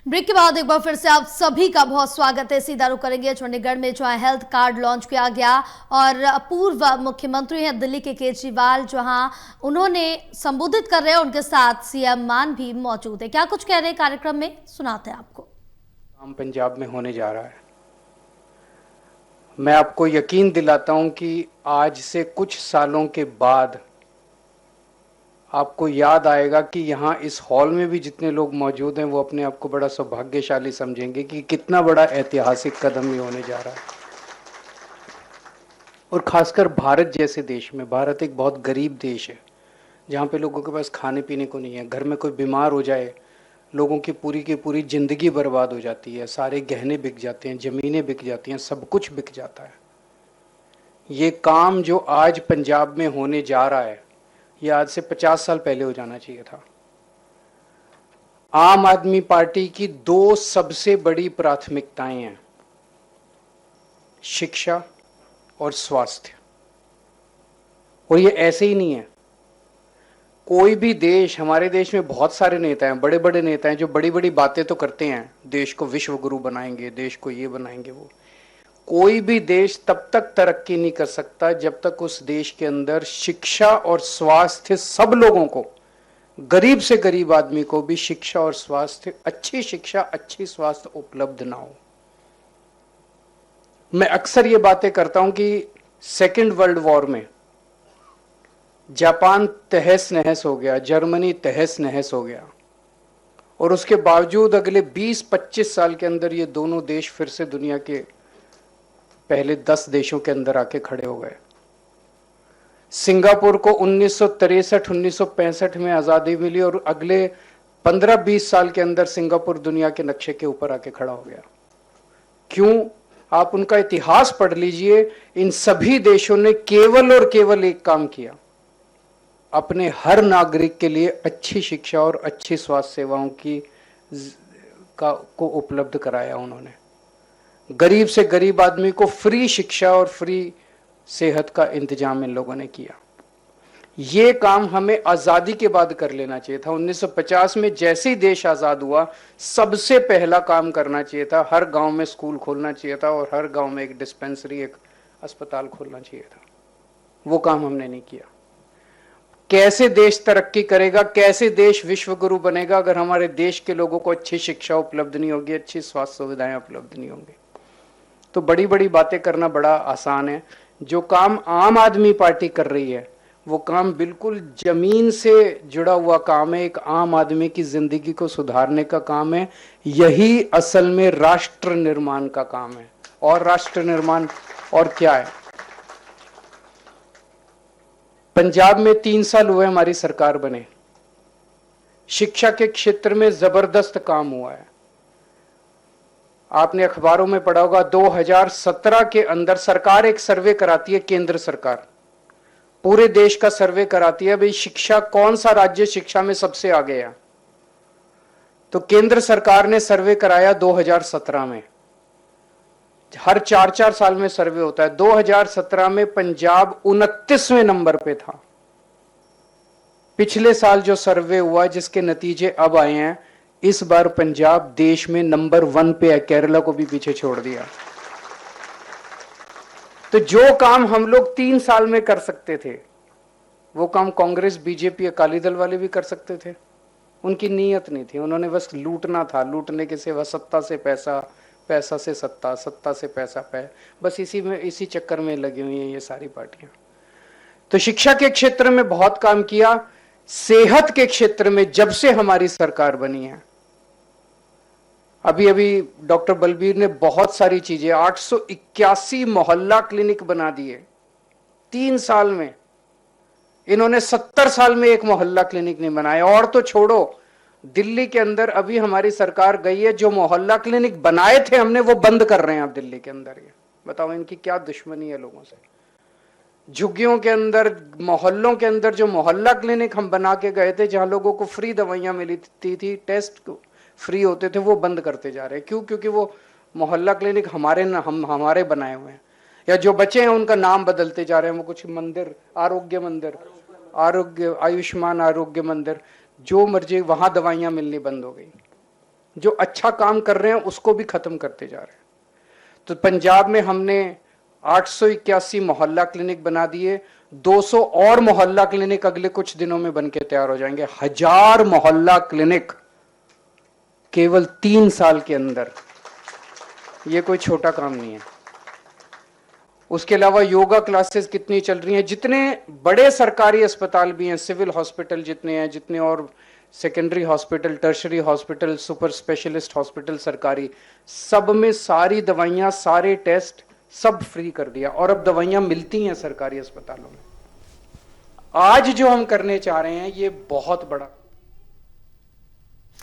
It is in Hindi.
ब्रेक के बाद एक बार फिर से आप सभी का बहुत स्वागत है। सीधा रुख करेंगे चंडीगढ़ में जहां हेल्थ कार्ड लॉन्च किया गया और पूर्व मुख्यमंत्री हैं दिल्ली के केजरीवाल, जहां उन्होंने संबोधित कर रहे हैं, उनके साथ सीएम मान भी मौजूद है। क्या कुछ कह रहे हैं कार्यक्रम में, सुनाते हैं आपको। काम पंजाब में होने जा रहा है। मैं आपको यकीन दिलाता हूं कि आज से कुछ सालों के बाद आपको याद आएगा कि यहाँ इस हॉल में भी जितने लोग मौजूद हैं वो अपने आप को बड़ा सौभाग्यशाली समझेंगे कि कितना बड़ा ऐतिहासिक कदम ये होने जा रहा है। और खासकर भारत जैसे देश में, भारत एक बहुत गरीब देश है जहाँ पे लोगों के पास खाने पीने को नहीं है। घर में कोई बीमार हो जाए, लोगों की पूरी जिंदगी बर्बाद हो जाती है, सारे गहने बिक जाते हैं, जमीनें बिक जाती हैं, सब कुछ बिक जाता है। ये काम जो आज पंजाब में होने जा रहा है, ये आज से 50 साल पहले हो जाना चाहिए था। आम आदमी पार्टी की दो सबसे बड़ी प्राथमिकताएं हैं, शिक्षा और स्वास्थ्य। और ये ऐसे ही नहीं है। कोई भी देश, हमारे देश में बहुत सारे नेता हैं, बड़े बड़े नेता हैं जो बड़ी बड़ी बातें तो करते हैं, देश को विश्व गुरु बनाएंगे, देश को ये बनाएंगे वो। कोई भी देश तब तक तरक्की नहीं कर सकता जब तक उस देश के अंदर शिक्षा और स्वास्थ्य सब लोगों को, गरीब से गरीब आदमी को भी शिक्षा और स्वास्थ्य, अच्छी शिक्षा अच्छी स्वास्थ्य उपलब्ध ना हो। मैं अक्सर ये बातें करता हूं कि सेकेंड वर्ल्ड वॉर में जापान तहस नहस हो गया, जर्मनी तहस नहस हो गया, और उसके बावजूद अगले 20-25 साल के अंदर ये दोनों देश फिर से दुनिया के पहले 10 देशों के अंदर आके खड़े हो गए। सिंगापुर को 1963-1965 में आजादी मिली और अगले 15-20 साल के अंदर सिंगापुर दुनिया के नक्शे के ऊपर आके खड़ा हो गया। क्यों? आप उनका इतिहास पढ़ लीजिए। इन सभी देशों ने केवल और केवल एक काम किया, अपने हर नागरिक के लिए अच्छी शिक्षा और अच्छी स्वास्थ्य सेवाओं को उपलब्ध कराया। उन्होंने गरीब से गरीब आदमी को फ्री शिक्षा और फ्री सेहत का इंतजाम इन लोगों ने किया। ये काम हमें आजादी के बाद कर लेना चाहिए था। 1950 में जैसे ही देश आजाद हुआ, सबसे पहला काम करना चाहिए था, हर गांव में स्कूल खोलना चाहिए था और हर गांव में एक डिस्पेंसरी, एक अस्पताल खोलना चाहिए था। वो काम हमने नहीं किया। कैसे देश तरक्की करेगा, कैसे देश विश्व गुरु बनेगा अगर हमारे देश के लोगों को अच्छी शिक्षा उपलब्ध नहीं होगी, अच्छी स्वास्थ्य सुविधाएं उपलब्ध नहीं होंगी। तो बड़ी बड़ी बातें करना बड़ा आसान है। जो काम आम आदमी पार्टी कर रही है वो काम बिल्कुल जमीन से जुड़ा हुआ काम है, एक आम आदमी की जिंदगी को सुधारने का काम है। यही असल में राष्ट्र निर्माण का काम है। और राष्ट्र निर्माण और क्या है? पंजाब में 3 साल हुए हमारी सरकार बने, शिक्षा के क्षेत्र में जबरदस्त काम हुआ है। आपने अखबारों में पढ़ा होगा, 2017 के अंदर सरकार एक सर्वे कराती है, केंद्र सरकार पूरे देश का सर्वे कराती है, भाई शिक्षा, कौन सा राज्य शिक्षा में सबसे आगे है। तो केंद्र सरकार ने सर्वे कराया 2017 में। हर 4-4 साल में सर्वे होता है। 2017 में पंजाब 29वें नंबर पे था। पिछले साल जो सर्वे हुआ जिसके नतीजे अब आए हैं, इस बार पंजाब देश में नंबर 1 पे है, केरला को भी पीछे छोड़ दिया। तो जो काम हम लोग 3 साल में कर सकते थे, वो काम कांग्रेस, बीजेपी, अकाली दल वाले भी कर सकते थे। उनकी नीयत नहीं थी, उन्होंने बस लूटना था, लूटने के सिवा सत्ता से पैसा, पैसा से सत्ता, सत्ता से पैसा, बस इसी चक्कर में लगी हुई हैं ये सारी पार्टियां। तो शिक्षा के क्षेत्र में बहुत काम किया। सेहत के क्षेत्र में जब से हमारी सरकार बनी है, अभी डॉक्टर बलबीर ने बहुत सारी चीजें, 881 मोहल्ला क्लिनिक बना दिए 3 साल में। इन्होंने 70 साल में एक मोहल्ला क्लिनिक नहीं बनाया। और तो छोड़ो, दिल्ली के अंदर अभी हमारी सरकार गई है, जो मोहल्ला क्लिनिक बनाए थे हमने वो बंद कर रहे हैं आप दिल्ली के अंदर। ये बताओ इनकी क्या दुश्मनी है लोगों से। झुग्गियों के अंदर, मोहल्लों के अंदर जो मोहल्ला क्लिनिक हम बना के गए थे, जहां लोगों को फ्री दवाइयां मिलती थी, टेस्ट फ्री होते थे, वो बंद करते जा रहे हैं। क्यों? क्योंकि वो मोहल्ला क्लिनिक हमारे बनाए हुए हैं, या जो बचे हैं उनका नाम बदलते जा रहे हैं। वो कुछ मंदिर, आरोग्य मंदिर, आयुष्मान आरोग्य मंदिर, जो मर्जी, वहां दवाइयां मिलनी बंद हो गई। जो अच्छा काम कर रहे हैं उसको भी खत्म करते जा रहे हैं। तो पंजाब में हमने 881 मोहल्ला क्लिनिक बना दिए, 200 और मोहल्ला क्लिनिक अगले कुछ दिनों में बनके तैयार हो जाएंगे। 1000 मोहल्ला क्लिनिक केवल 3 साल के अंदर, ये कोई छोटा काम नहीं है। उसके अलावा योगा क्लासेस कितनी चल रही हैं, जितने बड़े सरकारी अस्पताल भी हैं, सिविल हॉस्पिटल जितने हैं, जितने और secondary hospital, tertiary hospital, super specialist hospital सरकारी, सब में सारी दवाइयां, सारे टेस्ट सब फ्री कर दिया और अब दवाइयां मिलती हैं सरकारी अस्पतालों में। आज जो हम करने चाह रहे हैं ये बहुत बड़ा